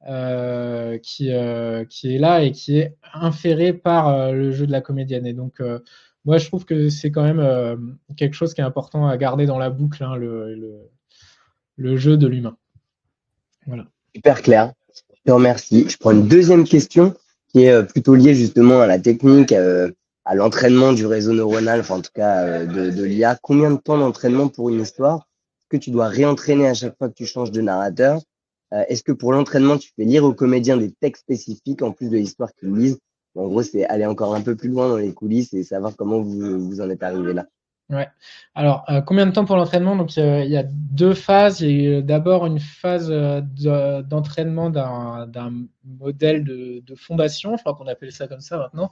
S2: qui est là et qui est inféré par le jeu de la comédienne. Et donc, moi, je trouve que c'est quand même quelque chose qui est important à garder dans la boucle, hein, le jeu de l'humain. Voilà.
S1: Super clair. Je te remercie. Je prends une deuxième question qui est plutôt liée justement à la technique, à l'entraînement du réseau neuronal, enfin en tout cas de l'IA. Combien de temps d'entraînement pour une histoire? Est-ce que tu dois réentraîner à chaque fois que tu changes de narrateur? Est-ce que pour l'entraînement, tu fais lire aux comédiens des textes spécifiques en plus de l'histoire qu'ils lisent? En gros, c'est aller encore un peu plus loin dans les coulisses et savoir comment vous en êtes arrivé là.
S2: Ouais. Alors, combien de temps pour l'entraînement? Donc, il y a deux phases. Il y a d'abord une phase d'entraînement d'un modèle de fondation, je crois qu'on appelle ça comme ça maintenant.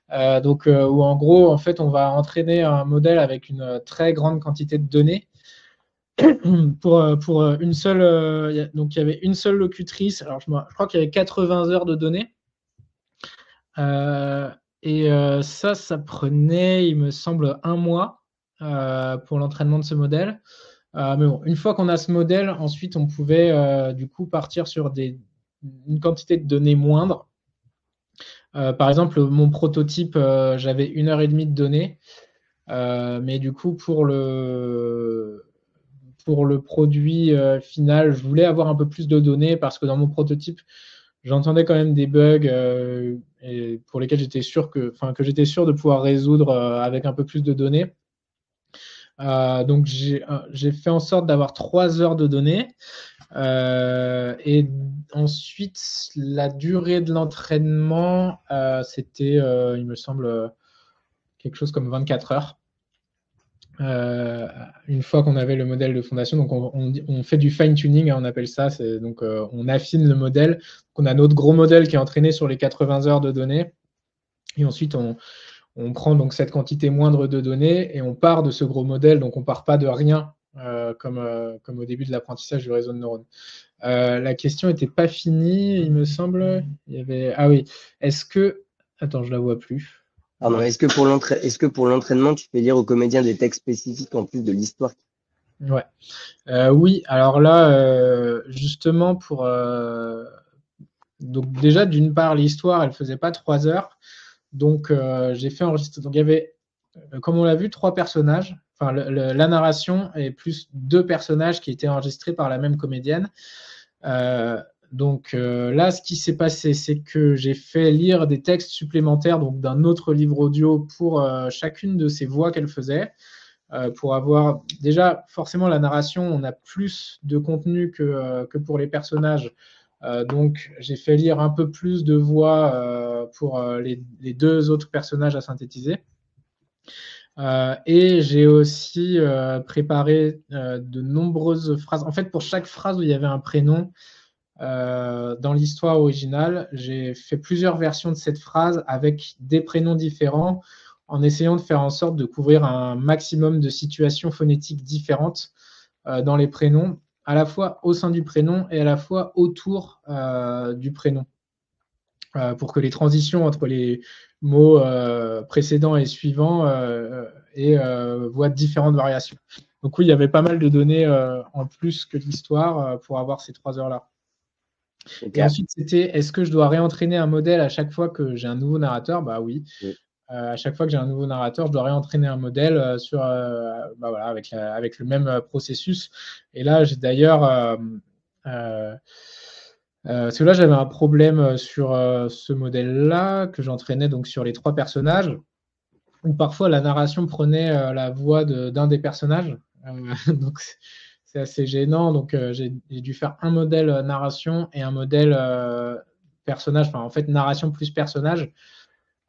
S2: Où en gros, en fait, on va entraîner un modèle avec une très grande quantité de données. Pour une seule, donc il y avait une seule locutrice. Alors, je crois qu'il y avait 80 heures de données. Ça prenait, il me semble, 1 mois pour l'entraînement de ce modèle. Mais bon, une fois qu'on a ce modèle, ensuite, on pouvait du coup partir sur une quantité de données moindre. Par exemple, mon prototype, j'avais 1 heure et demie de données. Mais du coup, pour le produit final, je voulais avoir un peu plus de données parce que dans mon prototype, j'entendais quand même des bugs et pour lesquels j'étais sûr que j'étais sûr de pouvoir résoudre avec un peu plus de données. Donc j'ai fait en sorte d'avoir 3 heures de données. Et ensuite, la durée de l'entraînement, c'était, il me semble, quelque chose comme 24 heures. Une fois qu'on avait le modèle de fondation, donc on fait du fine-tuning, on appelle ça. Donc on affine le modèle. Donc on a notre gros modèle qui est entraîné sur les 80 heures de données. Et ensuite, on prend donc cette quantité moindre de données et on part de ce gros modèle. Donc on ne part pas de rien comme au début de l'apprentissage du réseau de neurones. La question n'était pas finie, il me semble. Il y avait... Ah oui. Est-ce que... Attends, je ne la vois plus.
S1: Pardon, est-ce que pour l'entraînement, tu fais lire aux comédiens des textes spécifiques en plus de l'histoire?
S2: Ouais. Oui, alors là, justement, donc déjà, d'une part, l'histoire, elle ne faisait pas 3 heures. Donc, j'ai fait enregistrer. Donc, il y avait, comme on l'a vu, 3 personnages. Enfin, la narration et plus 2 personnages qui étaient enregistrés par la même comédienne. Là, ce qui s'est passé, c'est que j'ai fait lire des textes supplémentaires donc d'un autre livre audio pour chacune de ces voix qu'elle faisait. Pour avoir déjà forcément la narration, on a plus de contenu que pour les personnages. Donc j'ai fait lire un peu plus de voix pour les 2 autres personnages à synthétiser. Et j'ai aussi préparé de nombreuses phrases. En fait, pour chaque phrase où il y avait un prénom dans l'histoire originale, j'ai fait plusieurs versions de cette phrase avec des prénoms différents en essayant de faire en sorte de couvrir un maximum de situations phonétiques différentes dans les prénoms, à la fois au sein du prénom et à la fois autour du prénom. Pour que les transitions entre les mots précédents et suivants voient différentes variations. Donc oui, il y avait pas mal de données en plus que l'histoire pour avoir ces 3 heures-là. Okay. Et ensuite, c'était, est-ce que je dois réentraîner un modèle à chaque fois que j'ai un nouveau narrateur? Bah oui. À chaque fois que j'ai un nouveau narrateur, je dois réentraîner un modèle avec le même processus. Et là, j'ai d'ailleurs... parce que là, j'avais un problème sur ce modèle-là, que j'entraînais donc sur les 3 personnages, où parfois la narration prenait la voix d'un des personnages. Donc, c'est assez gênant. Donc, j'ai dû faire un modèle narration et un modèle personnage, enfin, en fait, narration plus personnage.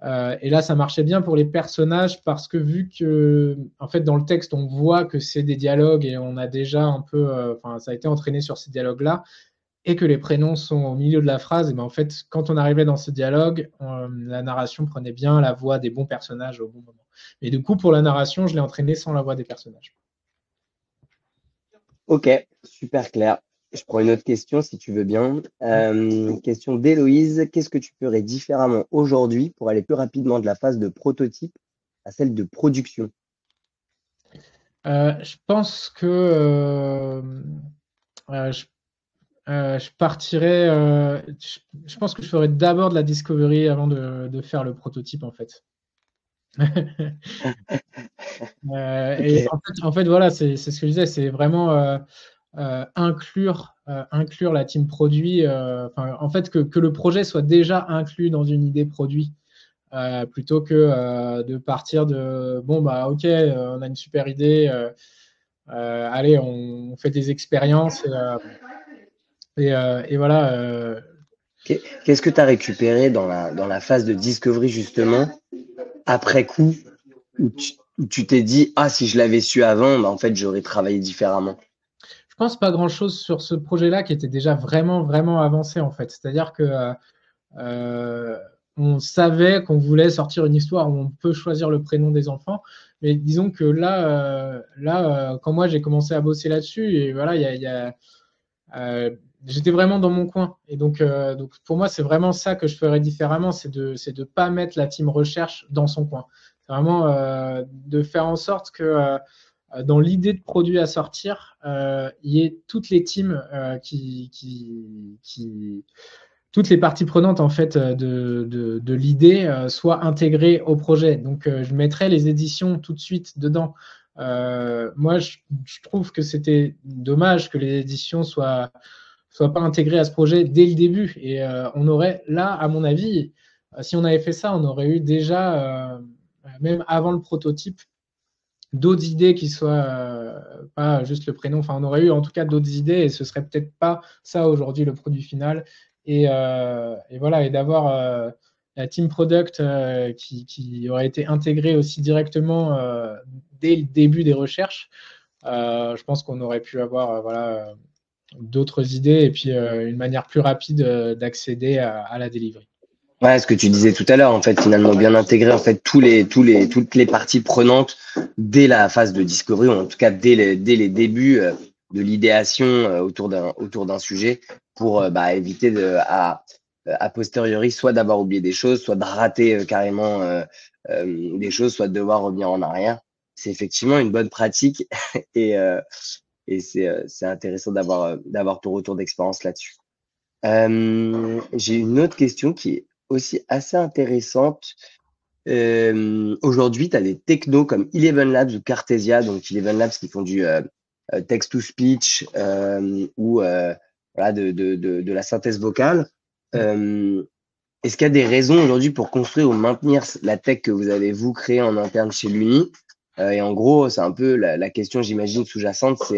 S2: Et là, ça marchait bien pour les personnages parce que vu que, en fait, dans le texte, on voit que c'est des dialogues et on a déjà un peu, ça a été entraîné sur ces dialogues-là, et que les prénoms sont au milieu de la phrase, et ben en fait, quand on arrivait dans ce dialogue, la narration prenait bien la voix des bons personnages au bon moment. Et du coup, pour la narration, je l'ai entraîné sans la voix des personnages.
S1: Ok, super clair. Je prends une autre question si tu veux bien. Question d'Héloïse. Qu'est-ce que tu ferais différemment aujourd'hui pour aller plus rapidement de la phase de prototype à celle de production?
S2: Je pense que je partirais. Je pense que je ferais d'abord de la discovery avant de faire le prototype, en fait. Et
S1: Ok.
S2: en fait, voilà, c'est ce que je disais, c'est vraiment inclure la team produit. En fait, que le projet soit déjà inclus dans une idée produit. Plutôt que de partir de bon bah ok on a une super idée allez on fait des expériences et voilà
S1: Qu'est-ce que tu as récupéré dans la phase de discovery, justement, après coup, où tu t'es dit, ah, si je l'avais su avant, bah, en fait, j'aurais travaillé différemment.
S2: je pense pas grand chose sur ce projet-là qui était déjà vraiment avancé en fait, c'est-à-dire que euh, on savait qu'on voulait sortir une histoire où on peut choisir le prénom des enfants, mais disons que là quand moi j'ai commencé à bosser là-dessus et voilà il y a j'étais vraiment dans mon coin. Et donc pour moi, c'est vraiment ça que je ferais différemment, c'est de pas mettre la team recherche dans son coin. C'est vraiment de faire en sorte que dans l'idée de produit à sortir, il y ait toutes les teams toutes les parties prenantes en fait de l'idée soient intégrées au projet. Donc je mettrais les éditions tout de suite dedans. Moi, je trouve que c'était dommage que les éditions soient pas intégrées à ce projet dès le début. Et on aurait là, à mon avis, si on avait fait ça, on aurait eu déjà, même avant le prototype, d'autres idées qui soient pas juste le prénom. Enfin, on aurait eu en tout cas d'autres idées et ce serait peut-être pas ça aujourd'hui le produit final. Et voilà, et d'avoir la team product qui aurait été intégrée aussi directement dès le début des recherches. Je pense qu'on aurait pu avoir voilà, d'autres idées et puis une manière plus rapide d'accéder à la delivery.
S1: Ouais, ce que tu disais tout à l'heure, en fait, finalement, bien intégrer, en fait, toutes les parties prenantes dès la phase de discovery, ou en tout cas, dès les débuts de l'idéation autour d'un sujet pour, bah, éviter a posteriori, soit d'avoir oublié des choses, soit de rater carrément des choses, soit de devoir revenir en arrière. C'est effectivement une bonne pratique et, euh, et c'est intéressant d'avoir ton retour d'expérience là-dessus. J'ai une autre question qui est aussi assez intéressante. Aujourd'hui, tu as des technos comme Eleven Labs ou Cartesia, donc Eleven Labs qui font du text-to-speech ou voilà, de la synthèse vocale. Est-ce qu'il y a des raisons aujourd'hui pour construire ou maintenir la tech que vous avez, vous, créée en interne chez l'Uni? Et en gros, c'est un peu la question, j'imagine, sous-jacente,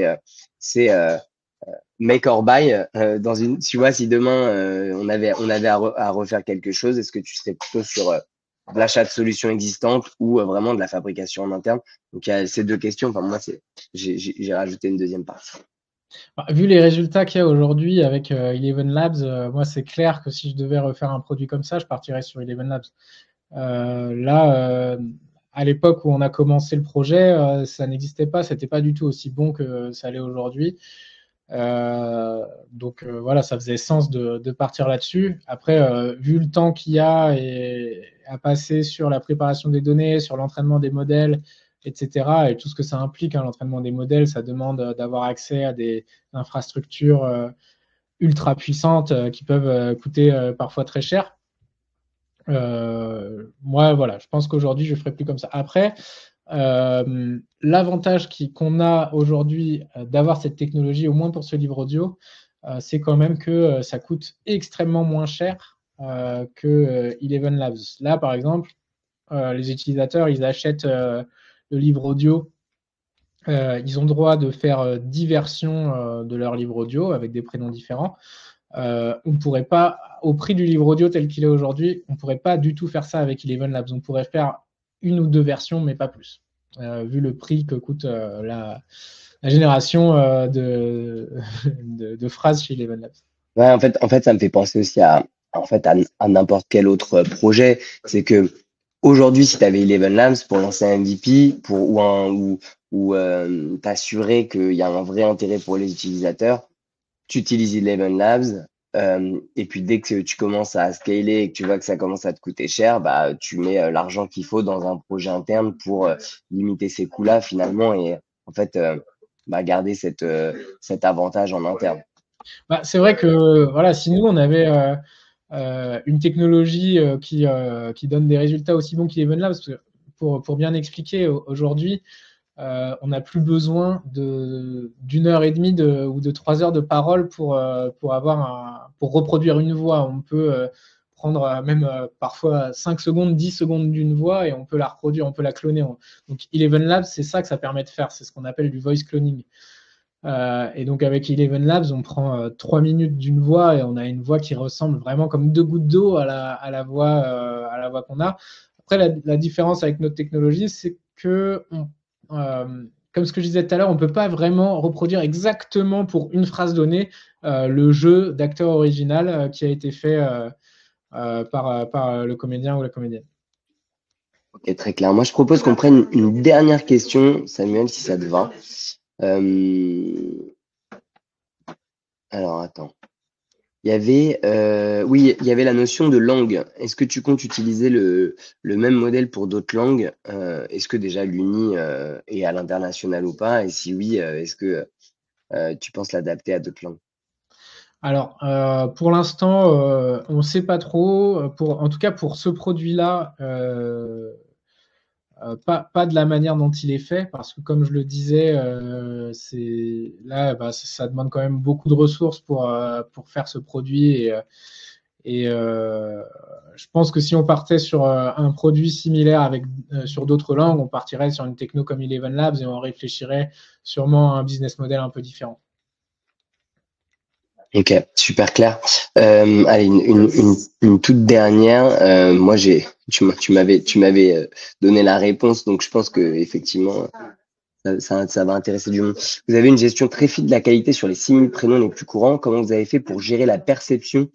S1: c'est make or buy dans une, tu vois, si demain on avait à refaire quelque chose, est-ce que tu serais plutôt sur de l'achat de solutions existantes ou vraiment de la fabrication en interne? Donc il y a ces deux questions. Enfin moi j'ai rajouté une deuxième partie.
S2: Vu les résultats qu'il y a aujourd'hui avec Eleven Labs, moi c'est clair que si je devais refaire un produit comme ça, je partirais sur Eleven Labs. Là, à l'époque où on a commencé le projet, ça n'existait pas, c'était pas du tout aussi bon que ça l'est aujourd'hui. Donc voilà, ça faisait sens de partir là-dessus. Après, vu le temps qu'il y a à passer sur la préparation des données, sur l'entraînement des modèles, etc., et tout ce que ça implique, hein, l'entraînement des modèles, ça demande d'avoir accès à des infrastructures ultra puissantes qui peuvent coûter parfois très cher. Moi, voilà, je pense qu'aujourd'hui, je ne ferai plus comme ça. Après, l'avantage qu'on a aujourd'hui d'avoir cette technologie, au moins pour ce livre audio, c'est quand même que ça coûte extrêmement moins cher que Eleven Labs. Là, par exemple, les utilisateurs, ils achètent le livre audio. Ils ont le droit de faire 10 versions de leur livre audio avec des prénoms différents. On ne pourrait pas, au prix du livre audio tel qu'il est aujourd'hui, on ne pourrait pas du tout faire ça avec Eleven Labs. On pourrait faire une ou deux versions, mais pas plus, vu le prix que coûte la génération de phrases chez Eleven Labs.
S1: Ouais, en fait, ça me fait penser aussi à n'importe quel autre projet. C'est que aujourd'hui, si tu avais Eleven Labs pour lancer un MVP, ou t'assurer qu'il y a un vrai intérêt pour les utilisateurs, tu utilises Eleven Labs. Et puis dès que tu commences à scaler et que tu vois que ça commence à te coûter cher, bah tu mets l'argent qu'il faut dans un projet interne pour limiter ces coûts-là finalement et en fait bah, garder cet avantage en interne.
S2: Bah, c'est vrai que voilà, si nous, on avait une technologie qui donne des résultats aussi bons qu'Eleven Labs, parce que pour bien expliquer, aujourd'hui, on n'a plus besoin d'une heure et demie ou de 3 heures de parole pour reproduire une voix. On peut prendre même parfois 5 secondes, 10 secondes d'une voix et on peut la reproduire, on peut la cloner. Donc Eleven Labs, c'est ça que ça permet de faire, c'est ce qu'on appelle du voice cloning. Et donc avec Eleven Labs, on prend 3 minutes d'une voix et on a une voix qui ressemble vraiment comme 2 gouttes d'eau à la voix qu'on a. Après, la différence avec notre technologie, c'est que, comme ce que je disais tout à l'heure, on ne peut pas vraiment reproduire exactement pour une phrase donnée le jeu d'acteur original qui a été fait par le comédien ou la comédienne.
S1: Ok, très clair. Moi, je propose qu'on prenne une dernière question, Samuel, si ça te va. Alors, attends. Il y avait, oui, il y avait la notion de langue. Est-ce que tu comptes utiliser le même modèle pour d'autres langues? Est-ce que déjà l'Uni est à l'international ou pas? Et si oui, est-ce que tu penses l'adapter à d'autres langues?
S2: Alors, pour l'instant, on ne sait pas trop. En tout cas, pour ce produit-là, pas de la manière dont il est fait, parce que comme je le disais, là, bah, ça demande quand même beaucoup de ressources pour faire ce produit. Je pense que si on partait sur un produit similaire sur d'autres langues, on partirait sur une techno comme Eleven Labs et on réfléchirait sûrement à un business model un peu différent.
S1: Ok, super clair. Allez, une toute dernière. Moi, tu m'avais donné la réponse, donc je pense que effectivement, ça va intéresser du monde. Vous avez une gestion très fine de la qualité sur les 6000 prénoms les plus courants. Comment vous avez fait pour gérer la perception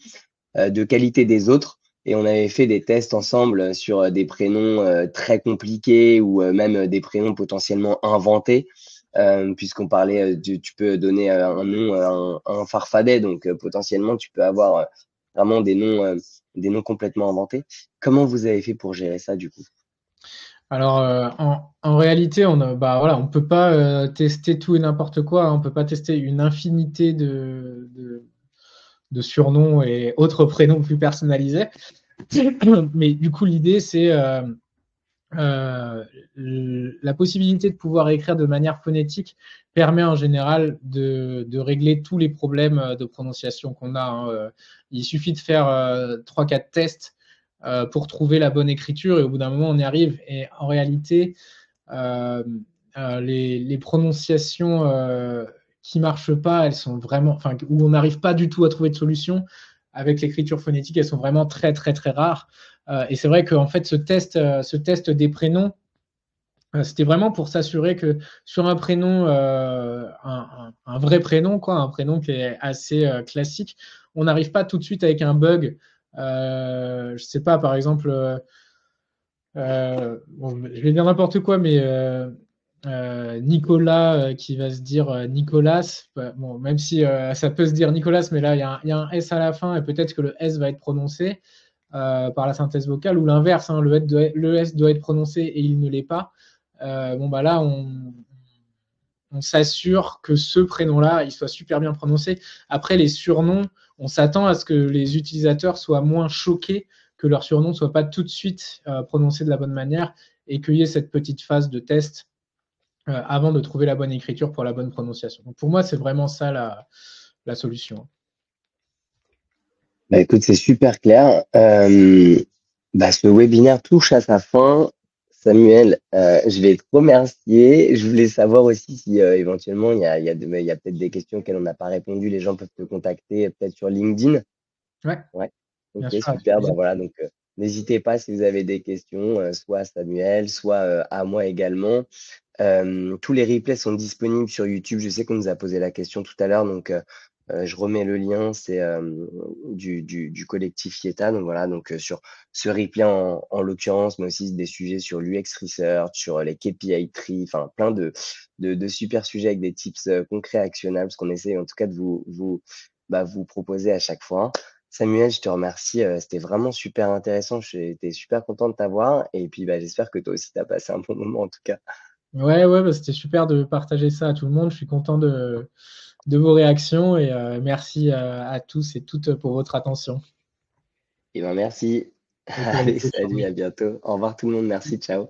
S1: de qualité des autres? Et on avait fait des tests ensemble sur des prénoms très compliqués ou même des prénoms potentiellement inventés. Puisqu'on parlait, tu peux donner un nom à un farfadet, donc potentiellement tu peux avoir vraiment des noms complètement inventés. Comment vous avez fait pour gérer ça du coup?
S2: Alors, en réalité, on ne peut pas tester tout et n'importe quoi, hein. On ne peut pas tester une infinité de surnoms et autres prénoms plus personnalisés. Mais du coup, l'idée, c'est la possibilité de pouvoir écrire de manière phonétique permet en général de régler tous les problèmes de prononciation qu'on a, hein. Il suffit de faire 3-4 tests pour trouver la bonne écriture et au bout d'un moment, on y arrive. Et en réalité, les prononciations qui ne marchent pas, elles sont vraiment, enfin, où on n'arrive pas du tout à trouver de solution avec l'écriture phonétique, elles sont vraiment très, très, très rares. Et c'est vrai qu'en fait, ce test des prénoms, c'était vraiment pour s'assurer que sur un prénom, un vrai prénom, quoi, un prénom qui est assez classique, on n'arrive pas tout de suite avec un bug. Je ne sais pas, par exemple, bon, je vais dire n'importe quoi, mais Nicolas qui va se dire Nicolas, bon, même si ça peut se dire Nicolas, mais là, il y a un S à la fin et peut-être que le S va être prononcé par la synthèse vocale ou l'inverse, hein, le S doit être prononcé et il ne l'est pas. Bon, bah là, on s'assure que ce prénom-là, il soit super bien prononcé. Après, les surnoms, on s'attend à ce que les utilisateurs soient moins choqués que leur surnom ne soit pas tout de suite prononcé de la bonne manière et qu'il y ait cette petite phase de test avant de trouver la bonne écriture pour la bonne prononciation. Donc pour moi, c'est vraiment ça la solution.
S1: Bah, écoute, c'est super clair. Ce webinaire touche à sa fin. Samuel, je vais te remercier. Je voulais savoir aussi si éventuellement il y a peut-être des questions auxquelles on n'a pas répondu. Les gens peuvent te contacter peut-être sur LinkedIn.
S2: Ouais.
S1: Ok,
S2: Bien sûr,
S1: super. Bah, voilà, donc n'hésitez pas si vous avez des questions, soit à Samuel, soit à moi également. Tous les replays sont disponibles sur YouTube. Je sais qu'on nous a posé la question tout à l'heure, donc je remets le lien. C'est du collectif Yeta. Donc voilà, donc sur ce replay en l'occurrence, mais aussi des sujets sur l'UX Research, sur les KPI tree, enfin plein de super sujets avec des tips concrets actionnables, ce qu'on essaie en tout cas de vous proposer à chaque fois. Samuel, je te remercie. C'était vraiment super intéressant. J'étais super content de t'avoir. Et puis, j'espère que toi aussi, tu as passé un bon moment en tout cas.
S2: Ouais, c'était super de partager ça à tout le monde. Je suis content de vos réactions et merci à tous et toutes pour votre attention.
S1: Et ben merci. Allez, salut, à bientôt. Au revoir tout le monde. Merci, ciao.